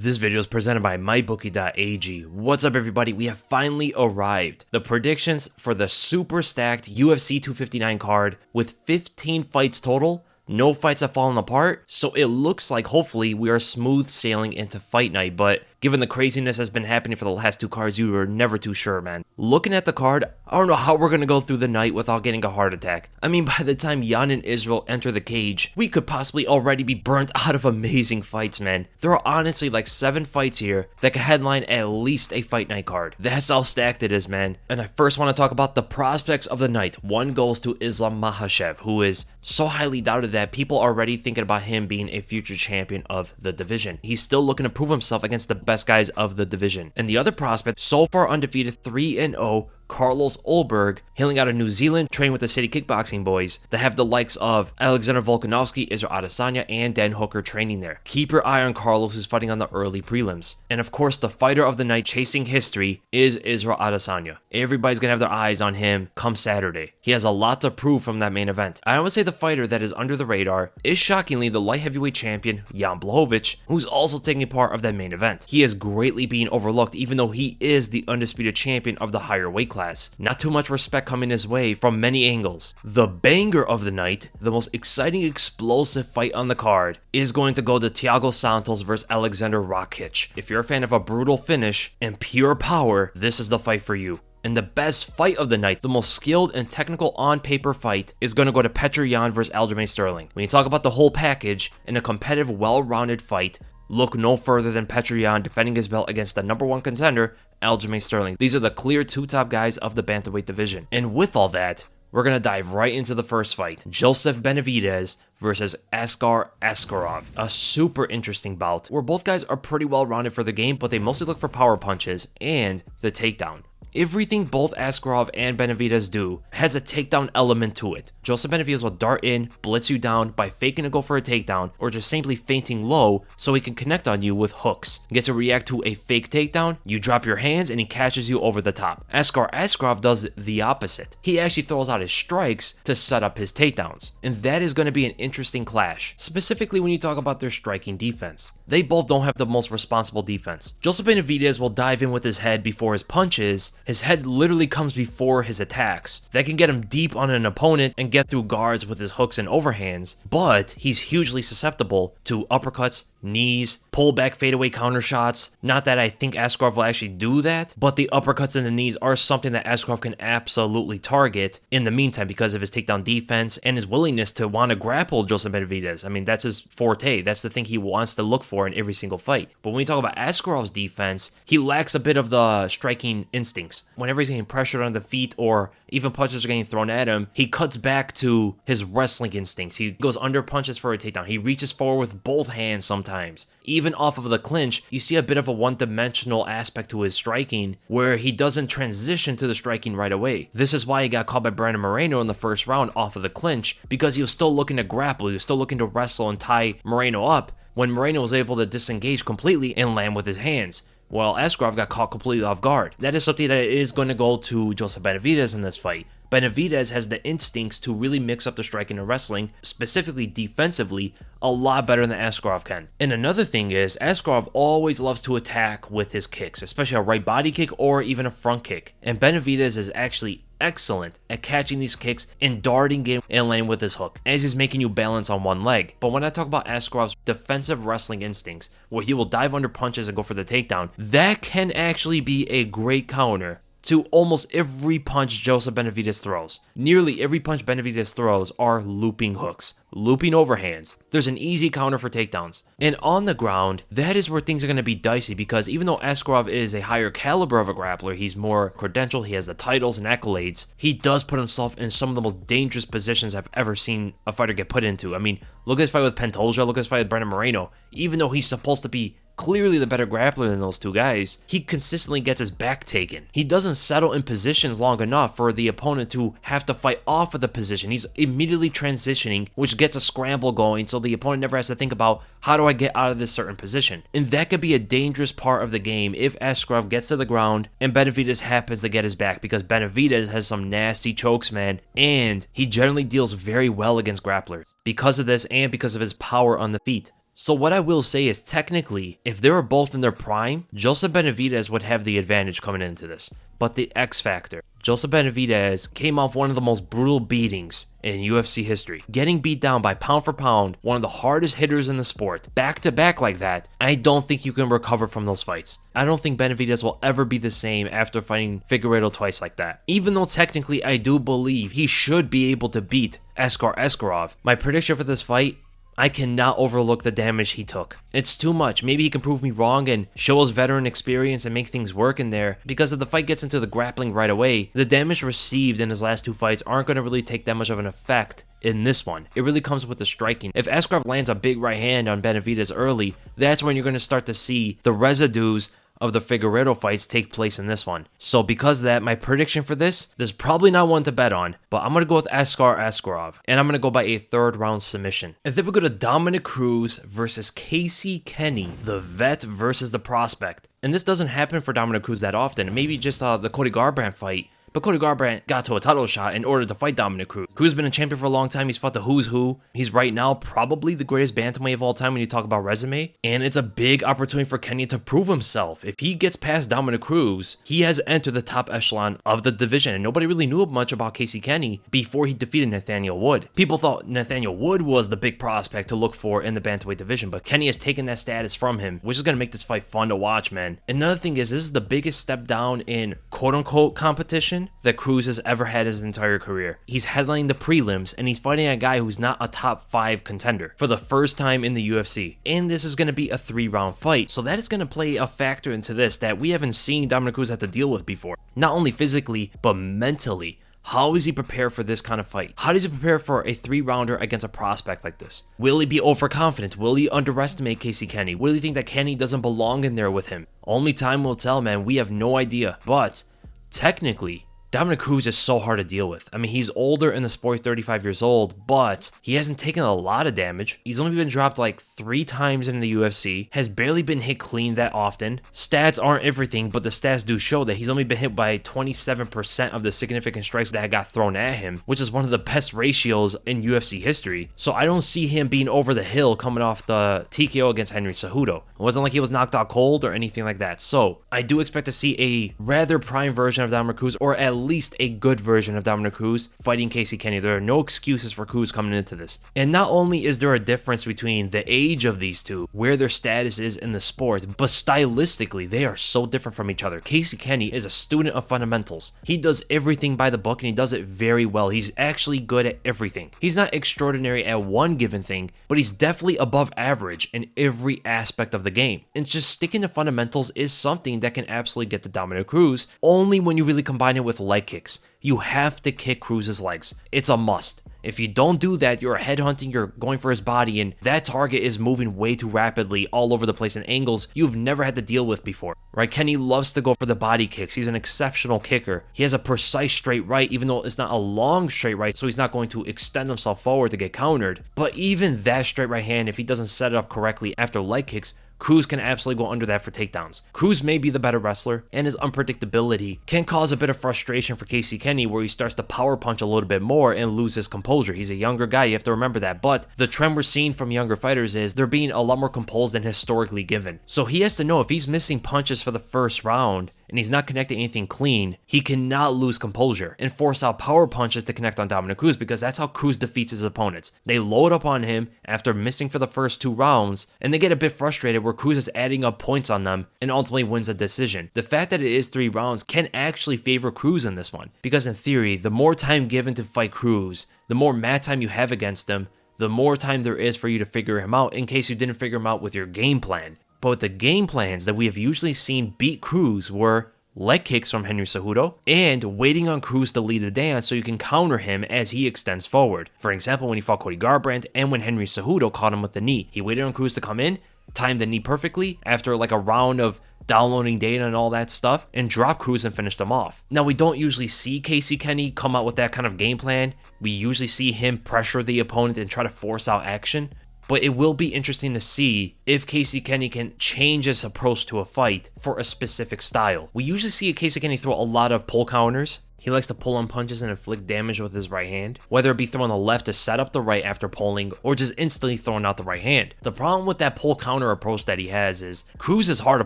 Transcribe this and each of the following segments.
This video is presented by mybookie.ag. What's up, everybody? We have finally arrived. The predictions for the super stacked UFC 259 card with 15 fights total. No fights have fallen apart, so it looks like hopefully we are smooth sailing into fight night, but given the craziness that's been happening for the last two cards, you were never too sure, man. Looking at the card, I don't know how we're gonna go through the night without getting a heart attack. I mean, by the time Jan and Israel enter the cage, we could possibly already be burnt out of amazing fights, man. There are honestly like 7 fights here that could headline at least a fight night card. That's how stacked it is, man. And I first want to talk about the prospects of the night. One goes to Islam Makhachev, who is so highly doubted that people are already thinking about him being a future champion of the division. He's still looking to prove himself against the best guys of the division. And the other prospect, so far undefeated 3-0, Carlos Ulberg, hailing out of New Zealand, training with the City Kickboxing boys that have the likes of Alexander Volkanovski, Israel Adesanya, and Dan Hooker training there. Keep your eye on Carlos, who's fighting on the early prelims. And of course, the fighter of the night chasing history is Israel Adesanya. Everybody's gonna have their eyes on him come Saturday. He has a lot to prove from that main event. I would say the fighter that is under the radar is shockingly the light heavyweight champion, Jan Blachowicz, who's also taking part of that main event. He is greatly being overlooked, even though he is the undisputed champion of the higher weight class. Not too much respect coming his way from many angles. The banger of the night, the most exciting explosive fight on the card, is going to go to Thiago Santos versus Aleksandar Rakic. If you're a fan of a brutal finish and pure power, this is the fight for you. And the best fight of the night, the most skilled and technical on-paper fight, is going to go to Petr Yan versus Aljamain Sterling. When you talk about the whole package in a competitive, well-rounded fight, look no further than Petr Yan defending his belt against the #1 contender, Aljamain Sterling. These are the clear 2 top guys of the bantamweight division. And with all that, we're going to dive right into the first fight. Joseph Benavidez versus Askar Askarov. A super interesting bout where both guys are pretty well rounded for the game, but they mostly look for power punches and the takedown. Everything both Askarov and Benavidez do has a takedown element to it. Joseph Benavidez will dart in, blitz you down by faking to go for a takedown, or just simply feinting low so he can connect on you with hooks. You get to react to a fake takedown, you drop your hands, and he catches you over the top. Askar Askarov does the opposite. He actually throws out his strikes to set up his takedowns. And that is going to be an interesting clash, specifically when you talk about their striking defense. They both don't have the most responsible defense. Joseph Benavidez will dive in with his head before his punches. His head literally comes before his attacks. That can get him deep on an opponent and get through guards with his hooks and overhands, but he's hugely susceptible to uppercuts, knees, pullback fadeaway counter shots. Not that I think Askarov will actually do that, but the uppercuts and the knees are something that Askarov can absolutely target in the meantime because of his takedown defense and his willingness to want to grapple Joseph Benavidez. I mean, that's his forte. That's the thing he wants to look for in every single fight. But when we talk about Askarov's defense, he lacks a bit of the striking instincts. Whenever he's getting pressured on the feet or even punches are getting thrown at him, he cuts back to his wrestling instincts. He goes under punches for a takedown. He reaches forward with both hands sometimes. Even off of the clinch, you see a bit of a one-dimensional aspect to his striking where he doesn't transition to the striking right away. This is why he got caught by Brandon Moreno in the first round off of the clinch, because he was still looking to grapple. He was still looking to wrestle and tie Moreno up when Moreno was able to disengage completely and land with his hands. Well, Askarov got caught completely off guard. That is something that is going to go to Joseph Benavidez in this fight. Benavidez has the instincts to really mix up the striking and wrestling, specifically defensively, a lot better than Askarov can. And another thing is, Askarov always loves to attack with his kicks, especially a right body kick or even a front kick. And Benavidez is actually excellent at catching these kicks and darting in and landing with his hook, as he's making you balance on one leg. But when I talk about Askarov's defensive wrestling instincts, where he will dive under punches and go for the takedown, that can actually be a great counter to almost every punch Joseph Benavidez throws. Nearly every punch Benavidez throws are looping hooks, looping overhands. There's an easy counter for takedowns. And on the ground, that is where things are going to be dicey, because even though Askarov is a higher caliber of a grappler, he's more credentialed, he has the titles and accolades, he does put himself in some of the most dangerous positions I've ever seen a fighter get put into. I mean, look at his fight with Pantoja, look at his fight with Brandon Moreno. Even though he's supposed to be clearly the better grappler than those two guys, he consistently gets his back taken. He doesn't settle in positions long enough for the opponent to have to fight off of the position. He's immediately transitioning, which gets a scramble going, so the opponent never has to think about, how do I get out of this certain position? And that could be a dangerous part of the game if Askarov gets to the ground and Benavidez happens to get his back, because Benavidez has some nasty chokes, man, and he generally deals very well against grapplers because of this and because of his power on the feet. So what I will say is technically, if they were both in their prime, Joseph Benavidez would have the advantage coming into this. But the X factor, Joseph Benavidez came off one of the most brutal beatings in UFC history. Getting beat down by pound for pound, one of the hardest hitters in the sport, back to back like that, I don't think you can recover from those fights. I don't think Benavidez will ever be the same after fighting Figueiredo twice like that. Even though technically I do believe he should be able to beat Askarov, my prediction for this fight, I cannot overlook the damage he took. It's too much. Maybe he can prove me wrong and show his veteran experience and make things work in there, because if the fight gets into the grappling right away, the damage received in his last 2 fights aren't going to really take that much of an effect in this one. It really comes with the striking. If Askarov lands a big right hand on Benavidez early, that's when you're going to start to see the residues of the Figueiredo fights take place in this one. So because of that, my prediction for this is probably not one to bet on, but I'm going to go with Askarov, and I'm going to go by a 3rd round submission. And then we go to Dominick Cruz versus Casey Kenney, the vet versus the prospect. And this doesn't happen for Dominick Cruz that often. Maybe just the Cody Garbrandt fight. But Cody Garbrandt got to a title shot in order to fight Dominick Cruz. Cruz has been a champion for a long time. He's fought the who's who. He's right now probably the greatest bantamweight of all time when you talk about resume. And it's a big opportunity for Kenney to prove himself. If he gets past Dominick Cruz, he has entered the top echelon of the division. And nobody really knew much about Casey Kenney before he defeated Nathaniel Wood. People thought Nathaniel Wood was the big prospect to look for in the bantamweight division. But Kenney has taken that status from him, which is going to make this fight fun to watch, man. Another thing is, this is the biggest step down in quote-unquote competition that Cruz has ever had his entire career. He's headlining the prelims, and he's fighting a guy who's not a top 5 contender for the first time in the UFC. And this is going to be a 3-round fight, so that is going to play a factor into this that we haven't seen Dominick Cruz have to deal with before. Not only physically, but mentally. How is he prepared for this kind of fight? How does he prepare for a 3-rounder against a prospect like this? Will he be overconfident? Will he underestimate Casey Kenney? Will he think that Kenney doesn't belong in there with him? Only time will tell, man. We have no idea. But technically, Dominick Cruz is so hard to deal with. I mean, he's older in the sport, 35 years old, but he hasn't taken a lot of damage. He's only been dropped like 3 times in the UFC, has barely been hit clean that often. Stats aren't everything, but the stats do show that he's only been hit by 27% of the significant strikes that got thrown at him, which is one of the best ratios in UFC history. So I don't see him being over the hill coming off the TKO against Henry Cejudo. It wasn't like he was knocked out cold or anything like that. So I do expect to see a rather prime version of Dominick Cruz, or at least a good version of Dominick Cruz fighting Casey Kenney. There are no excuses for Cruz coming into this. And not only is there a difference between the age of these two, where their status is in the sport, but stylistically, they are so different from each other. Casey Kenney is a student of fundamentals. He does everything by the book, and he does it very well. He's actually good at everything. He's not extraordinary at one given thing, but he's definitely above average in every aspect of the game. And just sticking to fundamentals is something that can absolutely get to Dominick Cruz, only when you really combine it with leg kicks. You have to kick Cruz's legs. It's a must. If you don't do that, you're headhunting, you're going for his body, and that target is moving way too rapidly all over the place in angles you've never had to deal with before, right? Kenney loves to go for the body kicks. He's an exceptional kicker. He has a precise straight right, even though it's not a long straight right, so he's not going to extend himself forward to get countered. But even that straight right hand, if he doesn't set it up correctly after leg kicks, Cruz can absolutely go under that for takedowns. Cruz may be the better wrestler, and his unpredictability can cause a bit of frustration for Casey Kenney, where he starts to power punch a little bit more and lose his composure. He's a younger guy, you have to remember that. But the trend we're seeing from younger fighters is they're being a lot more composed than historically given. So he has to know if he's missing punches for the first round, and he's not connecting anything clean, he cannot lose composure and force out power punches to connect on Dominick Cruz, because that's how Cruz defeats his opponents. They load up on him after missing for the first 2 rounds, and they get a bit frustrated where Cruz is adding up points on them and ultimately wins a decision. The fact that it is 3 rounds can actually favor Cruz in this one, because in theory, the more time given to fight Cruz, the more mat time you have against him, the more time there is for you to figure him out in case you didn't figure him out with your game plan. But the game plans that we have usually seen beat Cruz were leg kicks from Henry Cejudo and waiting on Cruz to lead the dance so you can counter him as he extends forward. For example, when he fought Cody Garbrandt and when Henry Cejudo caught him with the knee, he waited on Cruz to come in, timed the knee perfectly after like a round of downloading data and all that stuff, and dropped Cruz and finished him off. Now, we don't usually see Casey Kenney come out with that kind of game plan. We usually see him pressure the opponent and try to force out action. But it will be interesting to see if Casey Kenney can change his approach to a fight for a specific style. We usually see Casey Kenney throw a lot of pull counters, He likes to pull on punches and inflict damage with his right hand, whether it be throwing the left to set up the right after pulling, or just instantly throwing out the right hand. The problem with that pull counter approach that he has is Cruz is hard to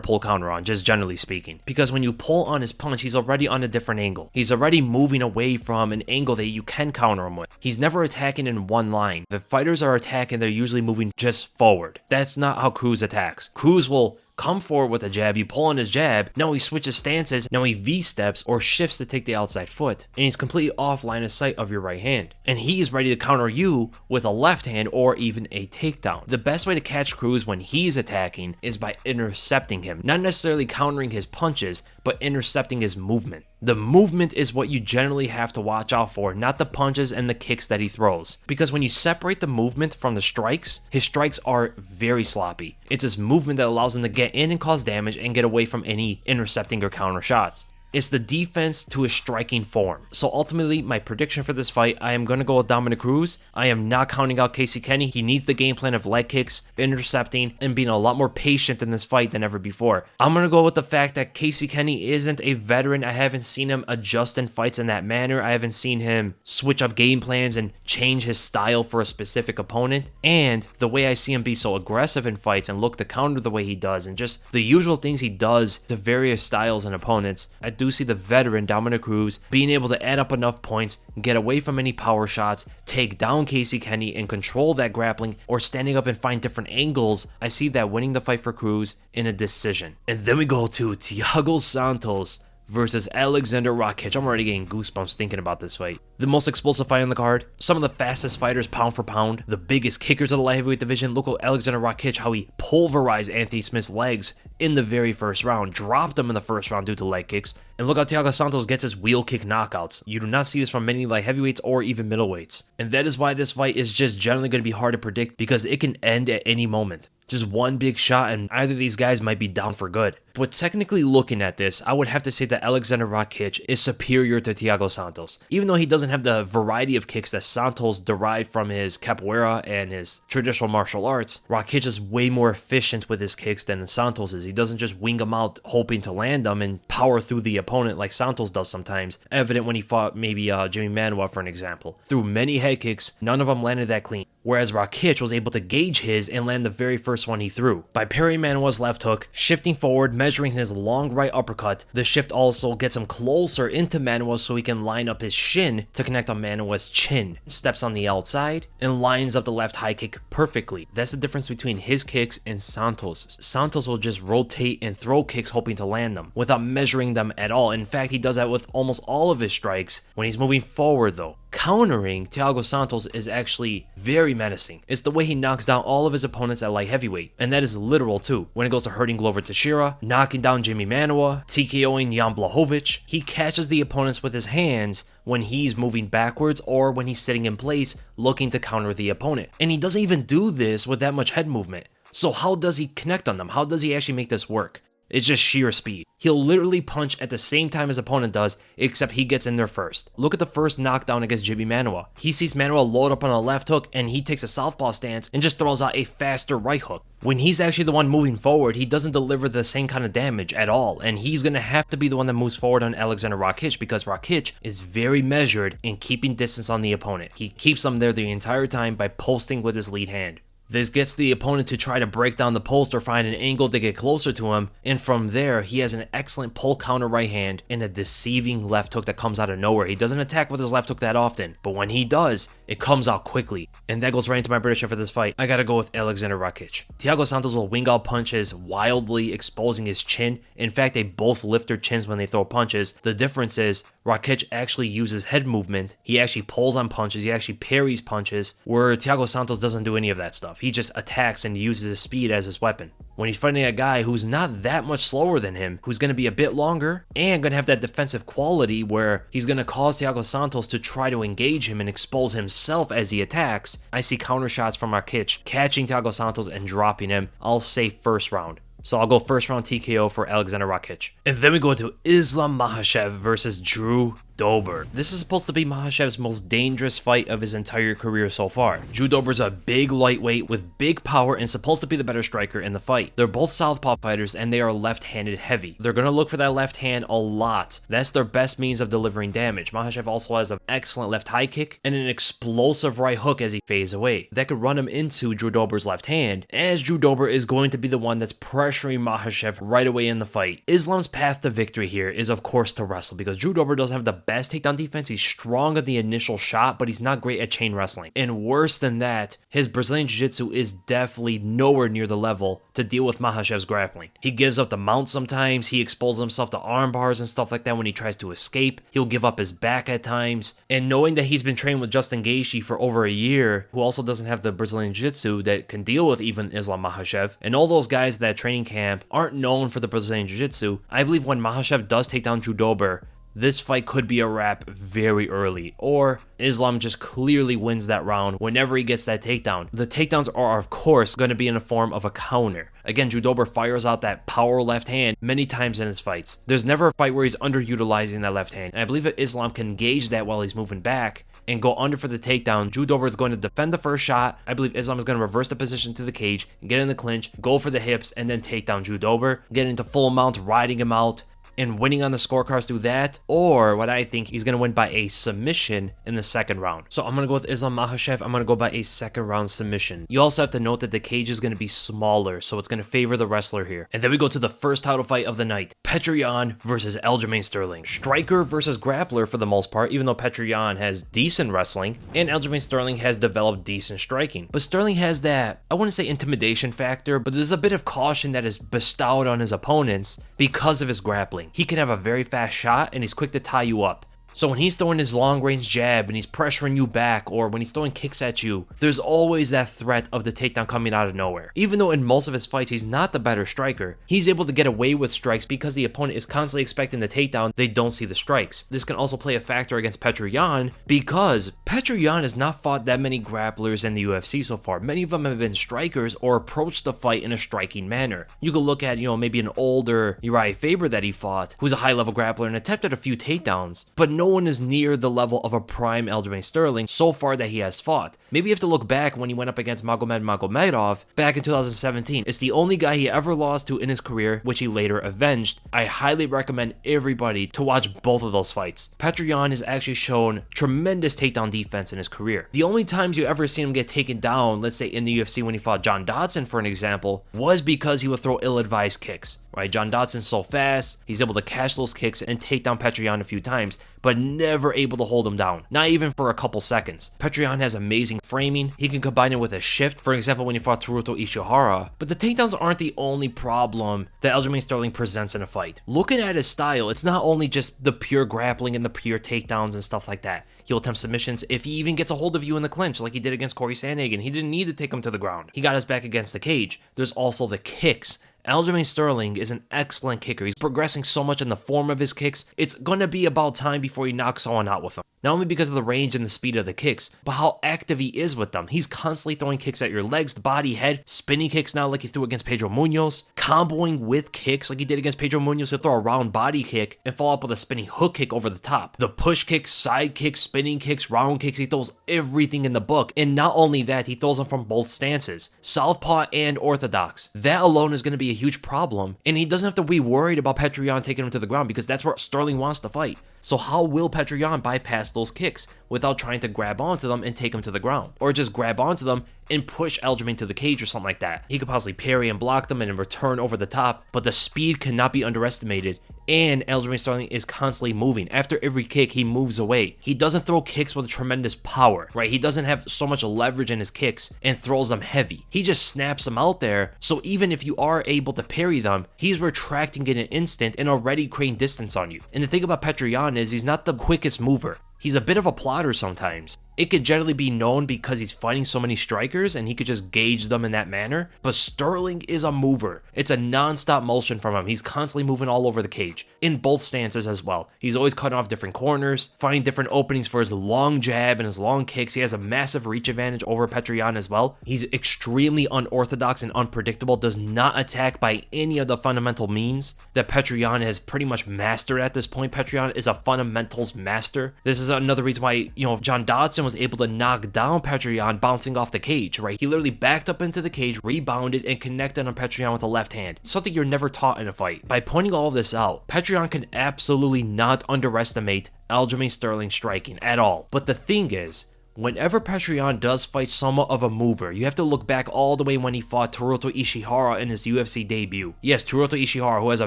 pull counter on, just generally speaking, because when you pull on his punch, he's already on a different angle. He's already moving away from an angle that you can counter him with. He's never attacking in one line. If fighters are attacking, they're usually moving just forward. That's not how Cruz attacks. Cruz will come forward with a jab, you pull on his jab, now he switches stances, now he V-steps or shifts to take the outside foot, and he's completely off line of sight of your right hand. And he's ready to counter you with a left hand or even a takedown. The best way to catch Cruz when he's attacking is by intercepting him, not necessarily countering his punches, but intercepting his movement. The movement is what you generally have to watch out for, not the punches and the kicks that he throws. Because when you separate the movement from the strikes, his strikes are very sloppy. It's his movement that allows him to get in and cause damage and get away from any intercepting or counter shots. It's the defense to his striking form. So ultimately, my prediction for this fight, I am going to go with Dominick Cruz. I am not counting out Casey Kenney. He needs the game plan of leg kicks, intercepting, and being a lot more patient in this fight than ever before. I'm going to go with the fact that Casey Kenney isn't a veteran. I haven't seen him adjust in fights in that manner. I haven't seen him switch up game plans and change his style for a specific opponent. And the way I see him be so aggressive in fights and look to counter the way he does and just the usual things he does to various styles and opponents, I do see the veteran Dominick Cruz being able to add up enough points, get away from any power shots, take down Casey Kenney and control that grappling or standing up and find different angles. I see that winning the fight for Cruz in a decision. And then we go to Thiago Santos versus Aleksandar Rakic. I'm already getting goosebumps thinking about this fight. The most explosive fight on the card, some of the fastest fighters pound for pound, the biggest kickers of the light heavyweight division. Look at Aleksandar Rakic, how he pulverized Anthony Smith's legs in the very first round, dropped him in the first round due to leg kicks. And look how Thiago Santos gets his wheel kick knockouts. You do not see this from many light heavyweights or even middleweights. And that is why this fight is just generally going to be hard to predict, because it can end at any moment. Just one big shot and either of these guys might be down for good. But technically looking at this, I would have to say that Aleksandar Rakic is superior to Thiago Santos. Even though he doesn't have the variety of kicks that Santos derived from his capoeira and his traditional martial arts, Rakic is way more efficient with his kicks than Santos is. He doesn't just wing them out hoping to land them and power through the opponent like Santos does sometimes. Evident when he fought maybe Jimmy Manuwa, for an example. Through many head kicks, none of them landed that clean. Whereas Rakic was able to gauge his and land the very first one he threw. By parrying Manuwa's left hook, shifting forward, measuring his long right uppercut, the shift also gets him closer into Manuwa so he can line up his shin to connect on Manuwa's chin. Steps on the outside and lines up the left high kick perfectly. That's the difference between his kicks and Santos. Santos will just rotate and throw kicks hoping to land them without measuring them at all. In fact, he does that with almost all of his strikes when he's moving forward though. Countering Thiago Santos is actually very menacing. It's the way he knocks down all of his opponents at light heavyweight, and that is literal too. When it goes to hurting Glover Teixeira, knocking down Jimmy Manuwa, TKOing Jan Blachowicz, he catches the opponents with his hands when he's moving backwards or when he's sitting in place looking to counter the opponent. And he doesn't even do this with that much head movement. So how does he connect on them? How does he actually make this work? It's just sheer speed. He'll literally punch at the same time his opponent does, except he gets in there first. Look at the first knockdown against Jimmy Manuwa. He sees Manuwa load up on a left hook and he takes a southpaw stance and just throws out a faster right hook. When he's actually the one moving forward, he doesn't deliver the same kind of damage at all, and he's going to have to be the one that moves forward on Aleksandar Rakic because Rakic is very measured in keeping distance on the opponent. He keeps them there the entire time by posting with his lead hand. This gets the opponent to try to break down the post or find an angle to get closer to him, and from there, he has an excellent pull counter right hand and a deceiving left hook that comes out of nowhere. He doesn't attack with his left hook that often, but when he does, it comes out quickly. And that goes right into my prediction for this fight. I gotta go with Aleksandar Rakic. Thiago Santos will wing out punches, wildly exposing his chin. In fact, they both lift their chins when they throw punches. The difference is Rakic actually uses head movement. He actually pulls on punches. He actually parries punches, where Thiago Santos doesn't do any of that stuff. He just attacks and uses his speed as his weapon. When he's fighting a guy who's not that much slower than him, who's going to be a bit longer, and going to have that defensive quality where he's going to cause Thiago Santos to try to engage him and expose himself as he attacks, I see counter shots from Rakic catching Thiago Santos and dropping him. I'll say first round. So I'll go first round TKO for Aleksandar Rakic. And then we go to Islam Makhachev versus Drew Dober. This is supposed to be Makhachev's most dangerous fight of his entire career so far. Dober's a big lightweight with big power and supposed to be the better striker in the fight. They're both southpaw fighters and they are left-handed heavy. They're going to look for that left hand a lot. That's their best means of delivering damage. Makhachev also has an excellent left high kick and an explosive right hook as he fades away. That could run him into Dober's left hand, as Dober is going to be the one that's pressuring Makhachev right away in the fight. Islam's path to victory here is of course to wrestle, because Dober doesn't have the best takedown defense. He's strong at the initial shot, but he's not great at chain wrestling. And worse than that, his Brazilian Jiu-Jitsu is definitely nowhere near the level to deal with Makhachev's grappling. He gives up the mount sometimes, he exposes himself to arm bars and stuff like that when he tries to escape. He'll give up his back at times. And knowing that he's been trained with Justin Gaethje for over a year, who also doesn't have the Brazilian Jiu-Jitsu that can deal with even Islam Makhachev, and all those guys at that training camp aren't known for the Brazilian Jiu-Jitsu, I believe when Makhachev does take down Dober, this fight could be a wrap very early, or Islam just clearly wins that round whenever he gets that takedown. The takedowns are, of course, going to be in the form of a counter. Again, Dober fires out that power left hand many times in his fights. There's never a fight where he's underutilizing that left hand, and I believe that Islam can gauge that while he's moving back and go under for the takedown. Dober is going to defend the first shot. I believe Islam is going to reverse the position to the cage, get in the clinch, go for the hips, and then take down Dober, get into full mount, riding him out, and winning on the scorecards through that, or what I think he's going to win by a submission in the second round. So I'm going to go with Islam Makhachev. I'm going to go by a second round submission. You also have to note that the cage is going to be smaller, so it's going to favor the wrestler here. And then we go to the first title fight of the night. Petr Yan versus Aljamain Sterling. Striker versus grappler for the most part, even though Petr Yan has decent wrestling and Aljamain Sterling has developed decent striking. But Sterling has that, I wouldn't say intimidation factor, but there's a bit of caution that is bestowed on his opponents because of his grappling. He can have a very fast shot and he's quick to tie you up. So when he's throwing his long range jab and he's pressuring you back, or when he's throwing kicks at you, there's always that threat of the takedown coming out of nowhere. Even though in most of his fights he's not the better striker, he's able to get away with strikes because the opponent is constantly expecting the takedown, they don't see the strikes. This can also play a factor against Petr Yan because Petr Yan has not fought that many grapplers in the UFC so far. Many of them have been strikers or approached the fight in a striking manner. You could look at, maybe an older Uriah Faber that he fought, who's a high level grappler and attempted a few takedowns, but no one is near the level of a prime Aljamain Sterling so far that he has fought. Maybe you have to look back when he went up against Magomedov back in 2017. It's the only guy he ever lost to in his career, which he later avenged. I highly recommend everybody to watch both of those fights. Petr Yan has actually shown tremendous takedown defense in his career. The only times you ever seen him get taken down, let's say in the UFC when he fought John Dodson for an example, was because he would throw ill-advised kicks. Right, John Dodson's so fast, he's able to catch those kicks and take down Petr Yan a few times, but never able to hold him down, not even for a couple seconds. Petr Yan has amazing framing, he can combine it with a shift, for example when he fought Teruto Ishihara, but the takedowns aren't the only problem that Aljamain Sterling presents in a fight. Looking at his style, it's not only just the pure grappling and the pure takedowns and stuff like that. He'll attempt submissions if he even gets a hold of you in the clinch like he did against Corey Sandhagen. He didn't need to take him to the ground. He got his back against the cage. There's also the kicks. Aljamain Sterling is an excellent kicker. He's progressing so much in the form of his kicks, it's gonna be about time before he knocks someone out with them. Not only because of the range and the speed of the kicks, but how active he is with them. He's constantly throwing kicks at your legs, the body, head, spinning kicks now like he threw against Pedro Munoz, comboing with kicks like he did against Pedro Munoz. He'll throw a round body kick and follow up with a spinning hook kick over the top. The push kicks, side kicks, spinning kicks, round kicks, he throws everything in the book. And not only that, he throws them from both stances, southpaw and orthodox. That alone is going to be a huge problem, and he doesn't have to be worried about Petr Yan taking him to the ground because that's where Sterling wants to fight. So how will Petr Yan bypass those kicks without trying to grab onto them and take him to the ground? Or just grab onto them and push Aljamain to the cage or something like that. He could possibly parry and block them and in return over the top, but the speed cannot be underestimated. And Aljamain Sterling is constantly moving. After every kick, he moves away. He doesn't throw kicks with tremendous power, right? He doesn't have so much leverage in his kicks and throws them heavy. He just snaps them out there, so even if you are able to parry them, he's retracting in an instant and already creating distance on you. And the thing about Petr Yan is he's not the quickest mover. He's a bit of a plotter sometimes. It could generally be known because he's fighting so many strikers strikers and he could just gauge them in that manner. But Sterling is a mover. It's a non-stop motion from him. He's constantly moving all over the cage in both stances as well. He's always cutting off different corners, finding different openings for his long jab and his long kicks. He has a massive reach advantage over Petr Yan as well. He's extremely unorthodox and unpredictable, does not attack by any of the fundamental means that Petr Yan has pretty much mastered at this point. Petr Yan is a fundamentals master. This is another reason why, John Dodson was able to knock down Petr Yan bouncing off the cage, right? He literally backed up into the cage, rebounded, and connected on Petr Yan with the left hand. Something you're never taught in a fight. By pointing all of this out, Petr Yan can absolutely not underestimate Aljamain Sterling striking at all. But the thing is, whenever Petr Yan does fight somewhat of a mover, you have to look back all the way when he fought Teruto Ishihara in his UFC debut. Yes, Teruto Ishihara, who has a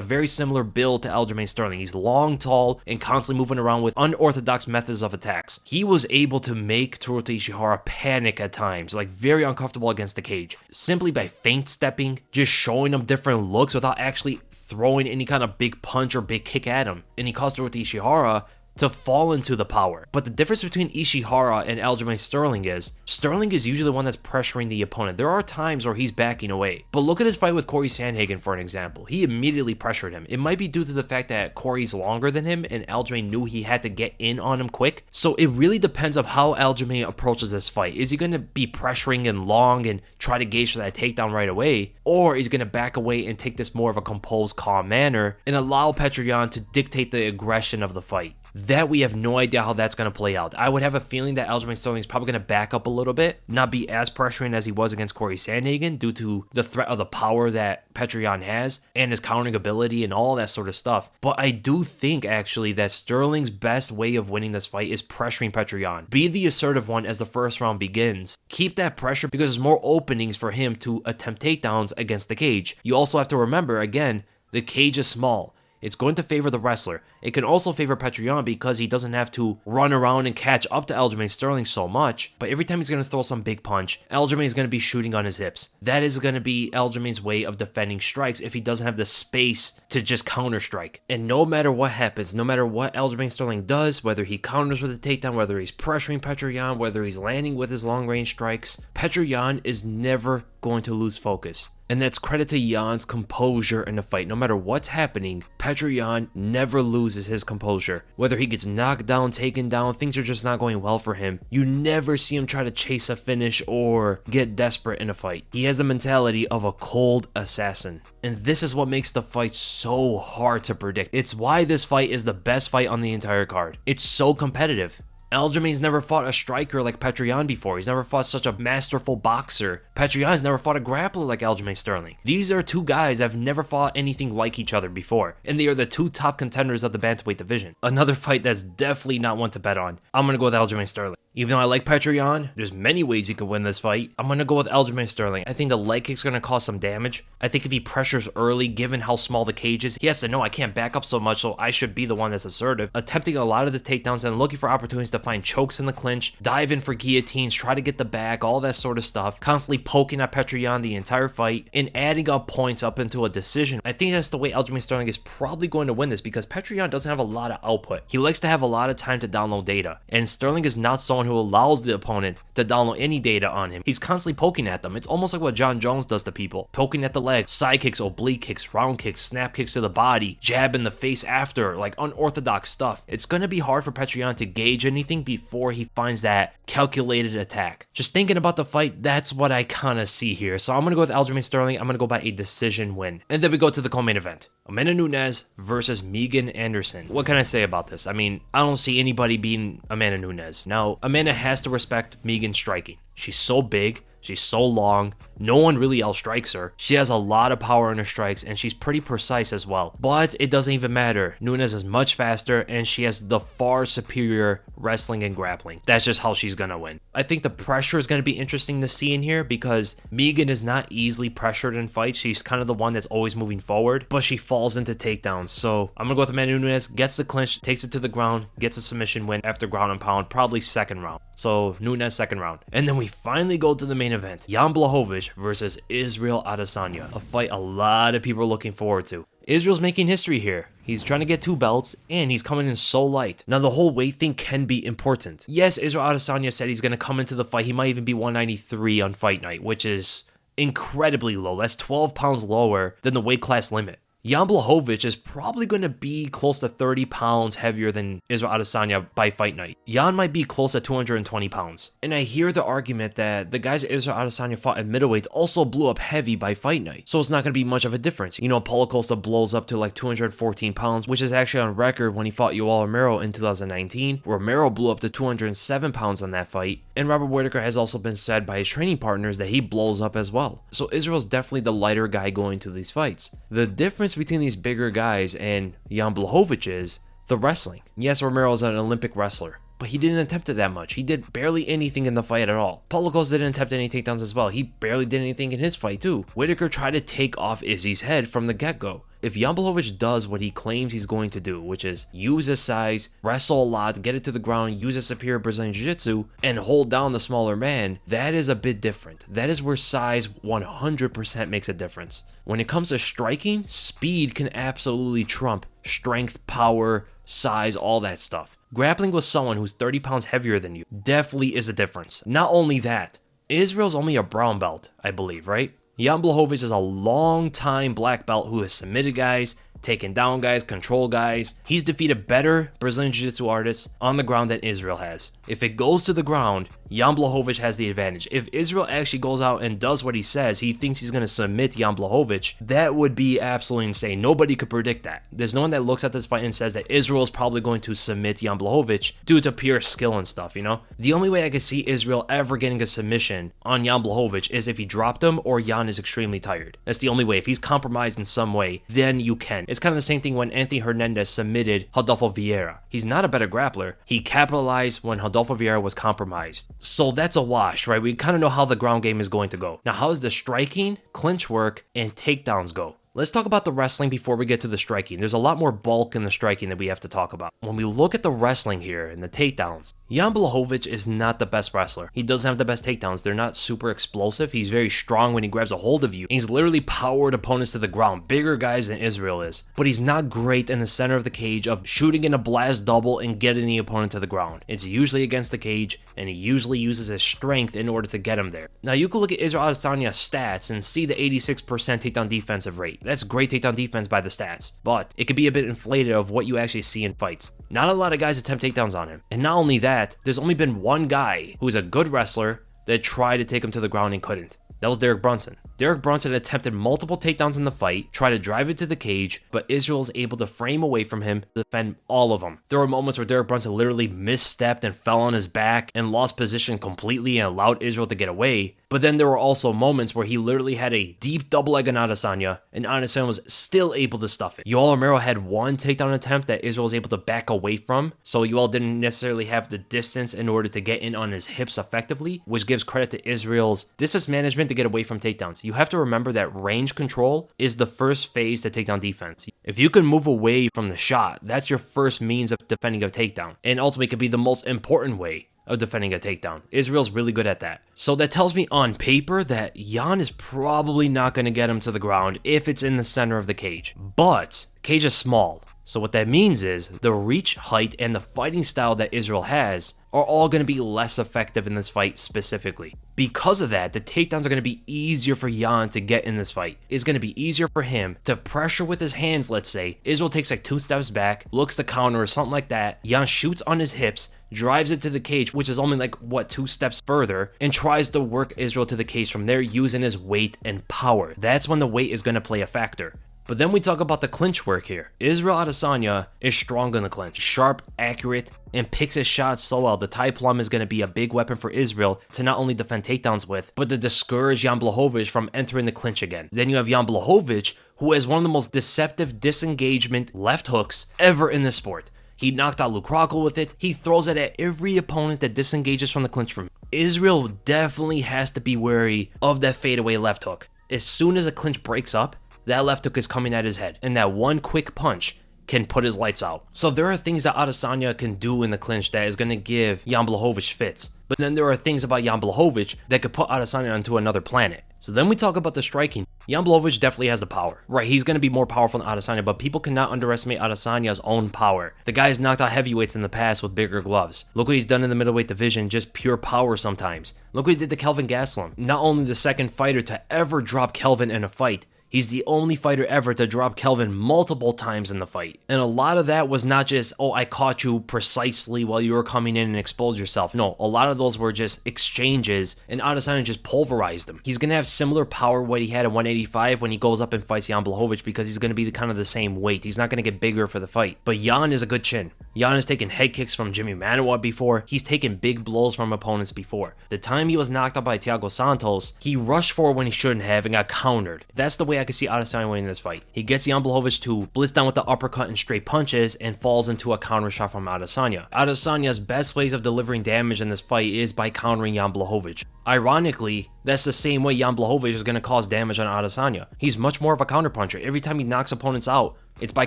very similar build to Aljamain Sterling. He's long, tall, and constantly moving around with unorthodox methods of attacks. He was able to make Teruto Ishihara panic at times, like very uncomfortable against the cage, simply by feint stepping, just showing him different looks without actually throwing any kind of big punch or big kick at him. And he caused Teruto Ishihara to fall into the power. But the difference between Ishihara and Aljamain Sterling is usually the one that's pressuring the opponent. There are times where he's backing away. But look at his fight with Corey Sandhagen for an example. He immediately pressured him. It might be due to the fact that Corey's longer than him and Aljamain knew he had to get in on him quick. So it really depends on how Aljamain approaches this fight. Is he going to be pressuring and long and try to gauge for that takedown right away? Or is he going to back away and take this more of a composed, calm manner and allow Petr Yan to dictate the aggression of the fight? That we have no idea how that's going to play out. I would have a feeling that Aljamain Sterling is probably going to back up a little bit, not be as pressuring as he was against Corey Sandhagen due to the threat of the power that Petr Yan has and his countering ability and all that sort of stuff. But I do think actually that Sterling's best way of winning this fight is pressuring Petr Yan. Be the assertive one as the first round begins. Keep that pressure because there's more openings for him to attempt takedowns against the cage. You also have to remember, again, the cage is small. It's going to favor the wrestler. It can also favor Petr Yan because he doesn't have to run around and catch up to Aljamain Sterling so much. But every time he's going to throw some big punch, Aljamain is going to be shooting on his hips. That is going to be Aljamain's way of defending strikes if he doesn't have the space to just counter strike. And no matter what happens, no matter what Aljamain Sterling does, whether he counters with a takedown, whether he's pressuring Petr Yan, whether he's landing with his long range strikes, Petr Yan is never going to lose focus. And that's credit to Jan's composure in the fight. No matter what's happening, Petr Yan never loses his composure. Whether he gets knocked down, taken down, things are just not going well for him, you never see him try to chase a finish or get desperate in a fight. He has the mentality of a cold assassin. And this is what makes the fight so hard to predict. It's why this fight is the best fight on the entire card. It's so competitive. Aljamain's never fought a striker like Petr Yan before. He's never fought such a masterful boxer. Petr Yan's never fought a grappler like Aljamain Sterling. These are two guys that have never fought anything like each other before, and they are the two top contenders of the bantamweight division. Another fight that's definitely not one to bet on. I'm going to go with Aljamain Sterling. Even though I like Petr Yan, there's many ways he could win this fight. I'm going to go with Aljamain Sterling. I think the leg kick's going to cause some damage. I think if he pressures early, given how small the cage is, he has to know I can't back up so much, so I should be the one that's assertive. Attempting a lot of the takedowns and looking for opportunities to find chokes in the clinch, dive in for guillotines, try to get the back, all that sort of stuff. Constantly poking at Petr Yan the entire fight and adding up points up into a decision. I think that's the way Aljamain Sterling is probably going to win this because Petr Yan doesn't have a lot of output. He likes to have a lot of time to download data, and Sterling is not someone who allows the opponent to download any data on him. He's constantly poking at them. It's almost like what John Jones does to people. Poking at the leg, side kicks, oblique kicks, round kicks, snap kicks to the body, jab in the face after, like unorthodox stuff. It's going to be hard for Petr Yan to gauge anything before he finds that calculated attack. Just thinking about the fight, that's what I kind of see here. So I'm going to go with Aljamain Sterling. I'm going to go by a decision win. And then we go to the co-main event. Amanda Nunes versus Megan Anderson. What can I say about this? I mean, I don't see anybody beating Amanda Nunes. Now, Amanda has to respect Megan's striking. She's so big. She's so long. No one really outstrikes her. She has a lot of power in her strikes, and she's pretty precise as well. But it doesn't even matter. Nunes is much faster, and she has the far superior wrestling and grappling. That's just how she's gonna win. I think the pressure is gonna be interesting to see in here because Megan is not easily pressured in fights. She's kind of the one that's always moving forward, but she falls into takedowns. So I'm gonna go with Amanda Nunes, gets the clinch, takes it to the ground, gets a submission win after ground and pound, probably second round. So Nunes second round. And then we finally go to the main event. Jan Blachowicz versus Israel Adesanya. A fight a lot of people are looking forward to. Israel's making history here. He's trying to get 2 belts, and he's coming in so light. Now, the whole weight thing can be important. Yes, Israel Adesanya said he's going to come into the fight. He might even be 193 on fight night, which is incredibly low. That's 12 pounds lower than the weight class limit. Jan Blachowicz is probably going to be close to 30 pounds heavier than Israel Adesanya by fight night. Jan might be close to 220 pounds. And I hear the argument that the guys that Israel Adesanya fought at middleweight also blew up heavy by fight night. So it's not going to be much of a difference. You know, Paulo Costa blows up to like 214 pounds, which is actually on record when he fought Yoel Romero in 2019. Romero blew up to 207 pounds on that fight. And Robert Whittaker has also been said by his training partners that he blows up as well. So Israel's definitely the lighter guy going to these fights. The difference between these bigger guys and Jan Blachowicz is the wrestling. Yes, Romero is an Olympic wrestler, but he didn't attempt it that much. He did barely anything in the fight at all. Paulo Costa didn't attempt any takedowns as well. He barely did anything in his fight too. Whittaker tried to take off Izzy's head from the get-go. If Jan Blachowicz does what he claims he's going to do, which is use his size, wrestle a lot, get it to the ground, use his superior Brazilian Jiu-Jitsu, and hold down the smaller man, that is a bit different. That is where size 100% makes a difference. When it comes to striking, speed can absolutely trump strength, power, size, all that stuff. Grappling with someone who's 30 pounds heavier than you definitely is a difference. Not only that, Israel's only a brown belt, I believe, right? Jan Blachowicz is a long-time black belt who has submitted guys, taken down guys, control guys. He's defeated better Brazilian Jiu-Jitsu artists on the ground than Israel has. If it goes to the ground, Jan Blachowicz has the advantage. If Israel actually goes out and does what he says, he thinks he's going to submit Jan Blachowicz, that would be absolutely insane. Nobody could predict that. There's no one that looks at this fight and says that Israel is probably going to submit Jan Blachowicz due to pure skill and stuff, you know? The only way I could see Israel ever getting a submission on Jan Blachowicz is if he dropped him or Jan is extremely tired. That's the only way. If he's compromised in some way, then you can. It's kind of the same thing when Anthony Hernandez submitted Rodolfo Vieira. He's not a better grappler. He capitalized when Rodolfo Vieira was compromised. So that's a wash, right? We kind of know how the ground game is going to go. Now, how does the striking, clinch work, and takedowns go? Let's talk about the wrestling before we get to the striking. There's a lot more bulk in the striking that we have to talk about. When we look at the wrestling here and the takedowns, Jan Blachowicz is not the best wrestler. He doesn't have the best takedowns. They're not super explosive. He's very strong when he grabs a hold of you. He's literally powered opponents to the ground, bigger guys than Israel is. But he's not great in the center of the cage of shooting in a blast double and getting the opponent to the ground. It's usually against the cage, and he usually uses his strength in order to get him there. Now, you can look at Israel Adesanya's stats and see the 86% takedown defensive rate. That's great takedown defense by the stats, but it could be a bit inflated of what you actually see in fights. Not a lot of guys attempt takedowns on him. And not only that, there's only been one guy who's a good wrestler that tried to take him to the ground and couldn't. That was Derek Brunson. Derek Brunson attempted multiple takedowns in the fight, tried to drive it to the cage, but Israel was able to frame away from him to defend all of them. There were moments where Derek Brunson literally misstepped and fell on his back and lost position completely and allowed Israel to get away. But then there were also moments where he literally had a deep double leg on Adesanya, and Adesanya was still able to stuff it. Yoel Romero had one takedown attempt that Israel was able to back away from, so Yoel didn't necessarily have the distance in order to get in on his hips effectively, which gives credit to Israel's distance management to get away from takedowns. You have to remember that range control is the first phase to takedown defense. If you can move away from the shot, that's your first means of defending a takedown, and ultimately could be the most important way of defending a takedown. Israel's really good at that. So that tells me on paper that Jan is probably not going to get him to the ground if it's in the center of the cage. But cage is small. So what that means is the reach, height, and the fighting style that Israel has are all going to be less effective in this fight specifically. Because of that, the takedowns are going to be easier for Jan to get in this fight. It's going to be easier for him to pressure with his hands, let's say. Israel takes like 2 steps back, looks to counter or something like that. Jan shoots on his hips, drives it to the cage, which is only like, 2 steps further, and tries to work Israel to the cage from there using his weight and power. That's when the weight is going to play a factor. But then we talk about the clinch work here. Israel Adesanya is strong in the clinch, sharp, accurate, and picks his shots so well. The Thai plum is going to be a big weapon for Israel to not only defend takedowns with, but to discourage Jan Blachowicz from entering the clinch again. Then you have Jan Blachowicz, who has one of the most deceptive disengagement left hooks ever in the sport. He knocked out Luke Rockhold with it. He throws it at every opponent that disengages from the clinch from him. Israel definitely has to be wary of that fadeaway left hook. As soon as a clinch breaks up, that left hook is coming at his head, and that one quick punch can put his lights out. So there are things that Adesanya can do in the clinch that is going to give Jan Blachowicz fits. But then there are things about Jan Blachowicz that could put Adesanya onto another planet. So then we talk about the striking. Jan Blachowicz definitely has the power. Right, he's going to be more powerful than Adesanya, but people cannot underestimate Adesanya's own power. The guy has knocked out heavyweights in the past with bigger gloves. Look what he's done in the middleweight division, just pure power sometimes. Look what he did to Kelvin Gastelum. Not only the second fighter to ever drop Kelvin in a fight, he's the only fighter ever to drop Kelvin multiple times in the fight. And a lot of that was not just, oh, I caught you precisely while you were coming in and exposed yourself. No, a lot of those were just exchanges, and Adesanya just pulverized him. He's going to have similar power what he had at 185 when he goes up and fights Jan Blachowicz, because he's going to be kind of the same weight. He's not going to get bigger for the fight. But Jan is a good chin. Jan has taken head kicks from Jimmy Manuwa before. He's taken big blows from opponents before. The time he was knocked out by Thiago Santos, he rushed forward when he shouldn't have and got countered. That's the way I could see Adesanya winning this fight. He gets Jan Blachowicz to blitz down with the uppercut and straight punches and falls into a counter shot from Adesanya. Adesanya's best ways of delivering damage in this fight is by countering Jan Blachowicz. Ironically, that's the same way Jan Blachowicz is going to cause damage on Adesanya. He's much more of a counterpuncher. Every time he knocks opponents out, it's by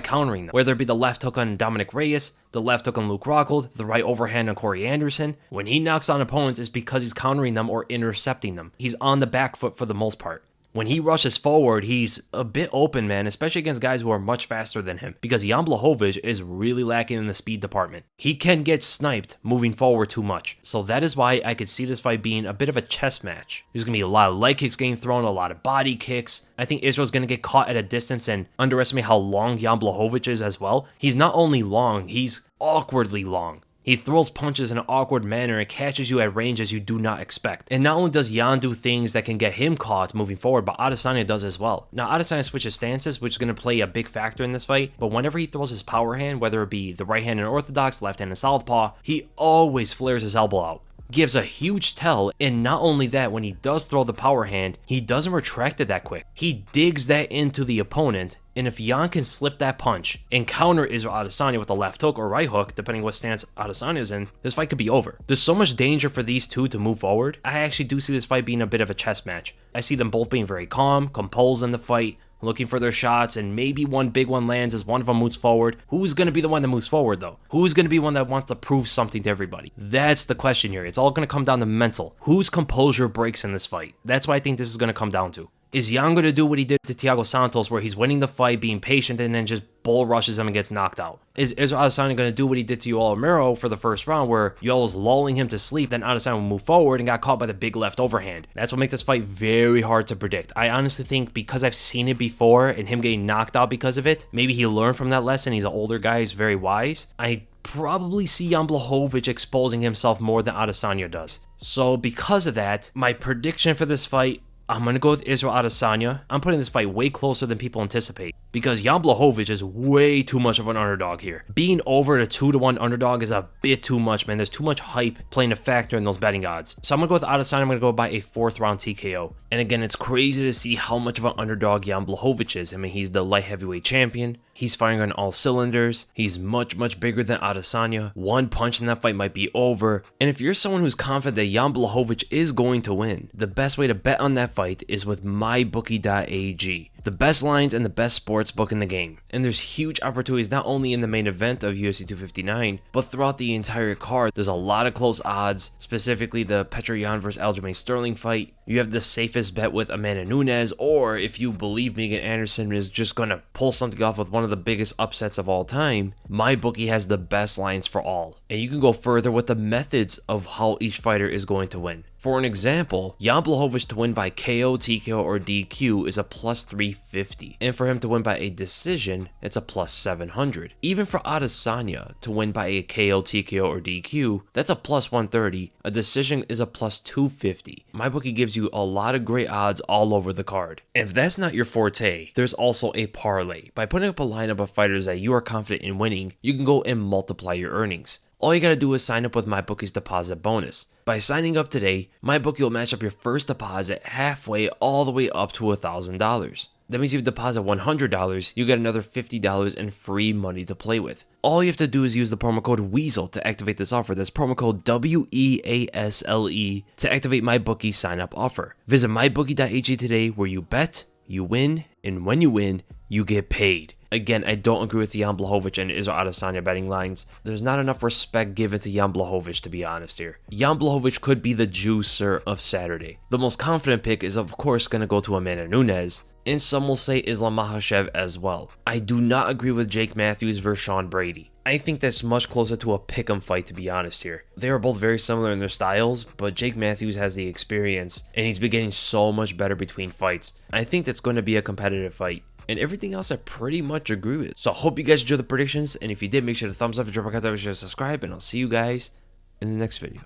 countering them. Whether it be the left hook on Dominick Reyes, the left hook on Luke Rockhold, the right overhand on Corey Anderson. When he knocks on opponents, it's because he's countering them or intercepting them. He's on the back foot for the most part. When he rushes forward, he's a bit open, man, especially against guys who are much faster than him, because Jan Blachowicz is really lacking in the speed department. He can get sniped moving forward too much. So that is why I could see this fight being a bit of a chess match. There's going to be a lot of leg kicks getting thrown, a lot of body kicks. I think Israel's going to get caught at a distance and underestimate how long Jan Blachowicz is as well. He's not only long, he's awkwardly long. He throws punches in an awkward manner and catches you at ranges you do not expect. And not only does Jan do things that can get him caught moving forward, but Adesanya does as well. Now, Adesanya switches stances, which is going to play a big factor in this fight, but whenever he throws his power hand, whether it be the right hand in orthodox, left hand in southpaw, he always flares his elbow out. Gives a huge tell, and not only that, when he does throw the power hand, he doesn't retract it that quick. He digs that into the opponent, and if Jan can slip that punch and counter Israel Adesanya with a left hook or right hook, depending what stance Adesanya's in, this fight could be over. There's so much danger for these two to move forward. I actually do see this fight being a bit of a chess match. I see them both being very calm, composed in the fight, looking for their shots, and maybe one big one lands as one of them moves forward. Who's going to be the one that moves forward, though? Who's going to be one that wants to prove something to everybody? That's the question here. It's all going to come down to mental. Whose composure breaks in this fight? That's what I think this is going to come down to. Is Jan going to do what he did to Thiago Santos, where he's winning the fight, being patient, and then just bull rushes him and gets knocked out? Is Israel Adesanya going to do what he did to Yoel Romero for the first round, where Yoel was lulling him to sleep, then Adesanya will move forward and got caught by the big left overhand? That's what makes this fight very hard to predict. I honestly think because I've seen it before and him getting knocked out because of it, maybe he learned from that lesson. He's an older guy, he's very wise. I probably see Jan Blachowicz exposing himself more than Adesanya does. So because of that, my prediction for this fight, I'm going to go with Israel Adesanya. I'm putting this fight way closer than people anticipate, because Jan Blachowicz is way too much of an underdog here. Being over a 2-1 underdog is a bit too much, man. There's too much hype playing a factor in those betting odds. So I'm going to go with Adesanya. I'm going to go by a 4th round TKO. And again, it's crazy to see how much of an underdog Jan Blachowicz is. I mean, he's the light heavyweight champion. He's firing on all cylinders. He's much, much bigger than Adesanya. One punch in that fight might be over. And if you're someone who's confident that Jan Blachowicz is going to win, the best way to bet on that fight is with mybookie.ag. The best lines and the best sports book in the game. And there's huge opportunities not only in the main event of UFC 259, but throughout the entire card. There's a lot of close odds, specifically the Petr Yan versus Aljamain Sterling fight. You have the safest bet with Amanda Nunes, or if you believe Megan Anderson is just going to pull something off with one of the biggest upsets of all time, MyBookie has the best lines for all. And you can go further with the methods of how each fighter is going to win. For an example, Jan Blachowicz to win by KO, TKO, or DQ is a plus 350. And for him to win by a decision, it's a plus 700. Even for Adesanya to win by a KO, TKO, or DQ, that's a plus 130. A decision is a plus 250. MyBookie gives you a lot of great odds all over the card. And if that's not your forte, there's also a parlay. By putting up a lineup of fighters that you are confident in winning, you can go and multiply your earnings. All you gotta do is sign up with MyBookie's deposit bonus. By signing up today, MyBookie will match up your first deposit halfway all the way up to $1,000. That means if you deposit $100, you get another $50 in free money to play with. All you have to do is use the promo code WEASEL to activate this offer. That's promo code WEASLE to activate MyBookie's sign-up offer. Visit mybookie.ag today, where you bet, you win, and when you win, you get paid. Again, I don't agree with the Jan Blachowicz and Israel Adesanya betting lines. There's not enough respect given to Jan Blachowicz, to be honest here. Jan Blachowicz could be the juicer of Saturday. The most confident pick is of course going to go to Amanda Nunes, and some will say Islam Makhachev as well. I do not agree with Jake Matthews versus Sean Brady. I think that's much closer to a pick'em fight, to be honest here. They are both very similar in their styles, but Jake Matthews has the experience, and he's been getting so much better between fights. I think that's going to be a competitive fight. And everything else I pretty much agree with. So I hope you guys enjoyed the predictions, and if you did, make sure to thumbs up, drop a comment, make sure to subscribe, and I'll see you guys in the next video.